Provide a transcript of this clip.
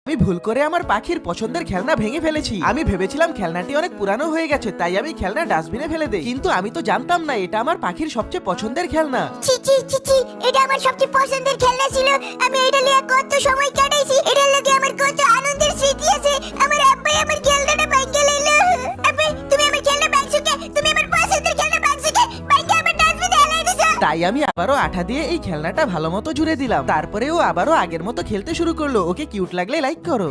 আমি ভুল করে আমার পাখির পছন্দের খেলনা ভেঙে ফেলেছি। আমি ভেবেছিলাম খেলনাটি অনেক পুরানো হয়ে গেছে, তাই আমি খেলনা ডাস্টবিনে ফেলে দেই। কিন্তু আমি তো জানতাম না এটা আমার পাখির সবচেয়ে পছন্দের খেলনা। ছি ছি ছি ছি, এটা আমার সবচেয়ে পছন্দের খেলনা ছিল। আমি এটা নিয়ে কত সময় কাটাইছি, এটার লগে আমার কত আনন্দের স্মৃতি আছে। আমার আব্বাই আমার খেলনাটা ভাঙে লইলো। আব্বাই, তুমি আমার খেলনা ভাঙছো কে? তুমি আমার পছন্দের খেলনা ভাঙছো কে? ভাঙে আমার ডাস্টবিনে ফেলাই দিছো। তাই আমি আবারও আঠা দিয়ে এই খেলনাটা ভালো মতো জুড়ে দিলাম। তারপরে ও আবারও আগের মতো খেলতে শুরু করলো। ওকে কিউট লাগলে লাইক করো।